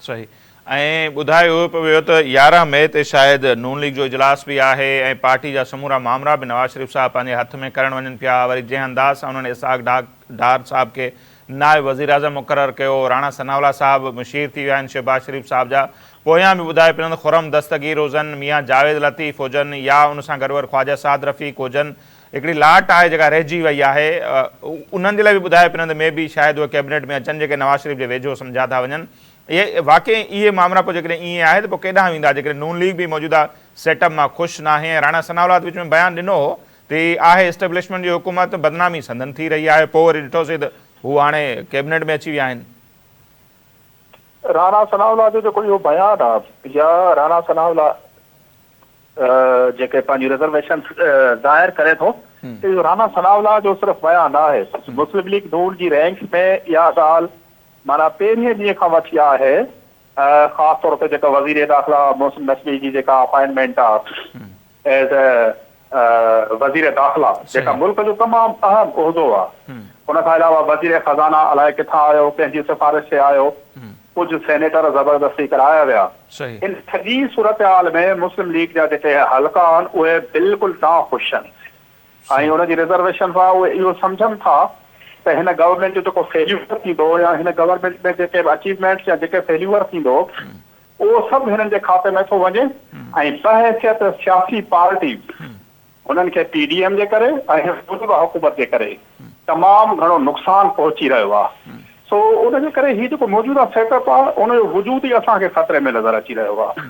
सही। ऐं ॿुधायो पियो त 11 मई ते शायदि नून लीग जो इजलास बि आहे ऐं पार्टी जा समूरा मामला बि नवाज़ शरीफ़ साहब पंहिंजे हथ में करणु वञनि पिया। वरी जंहिं अंदाज़ सां उन्हनि इसाक डार साहब खे नायब वज़ीर आज़म मुक़ररु कयो, राणा सनावला साहब मुशीर थी विया आहिनि शहबाज शरीफ़ साहब जा। पोयां बि ॿुधाए पियो त खुरम दस्तगीर हुजनि, मियां जावेद लतीफ़ हुजनि या उन सां गॾु ख्वाजा साद रफ़ीक हुजनि, हिकिड़ी लाट आहे जेका रहिजी वई आहे। उन्हनि जे लाइ बि ॿुधाए पियो त मे बि शायदि उहे कैबिनेट में अचनि जेके नवाज़ शरीफ़ जे वेझो सम्झा था वञनि। इहे वाक़ई इहे मामला पोइ जेकॾहिं ईअं आहे त पोइ केॾांहुं वेंदा जेकॾहिं नून लीग बि मौजूदा सेटअप मां ख़ुशि न आहे। राणा सनावला विच में बयानु ॾिनो हो त आहे इस्टेब्लिशमेंट जी हुकूमत बदनामी संदन थी रही आहे, पोइ वरी ॾिठोसीं त हू हाणे कैबिनेट में अची विया आहिनि। राणा सनावला जो जेको इहो बयानु आहे या राणा सनावला जेके पंहिंजी रिजर्वेशन ज़ाहिर करे थो, इहो राणा सनावला जो सिर्फ़ु बयानु आहे। मुस्लिम लीग नून जी रैंक में इहा ॻाल्हि माना पहिरीं ॾींहं खां वठी आहे। ख़ासि तौर ते जेका वज़ीर दाख़िला मोहसिन नक़वी जी जेका अपॉइंटमेंट आहे एज़ वज़ीर दाख़िला, जेका मुल्क जो तमामु अहम उहिदो आहे। उन खां अलावा वज़ीर ख़ज़ाना अलाए किथां आयो, कंहिंजी सिफ़ारिश ते आयो, कुझु सेनेटर ज़बरदस्ती कराया विया। इन सॼी सूरत हाल में मुस्लिम लीग जा जेके हल्का आहिनि उहे बिल्कुलु नाख़ुशि आहिनि ऐं उनजी रिजर्वेशन सां उहे इहो सम्झनि था त हिन गवर्नमेंट जो जेको फेल्यूअर थींदो या हिन गवर्नमेंट में जेके अचीवमेंट्स या जेके फेल्यूअर थींदो उहो सभु हिननि जे खाते में थो वञे ऐं बहसियत सियासी पार्टी उन्हनि खे PDM जे करे ऐं मौजूदा हुकूमत जे करे तमामु घणो नुक़सानु पहुची रहियो आहे। सो उनजे करे हीउ जेको मौजूदा सेटअप आहे उनजो वजूद ई असांखे ख़तरे में नज़र अची रहियो आहे।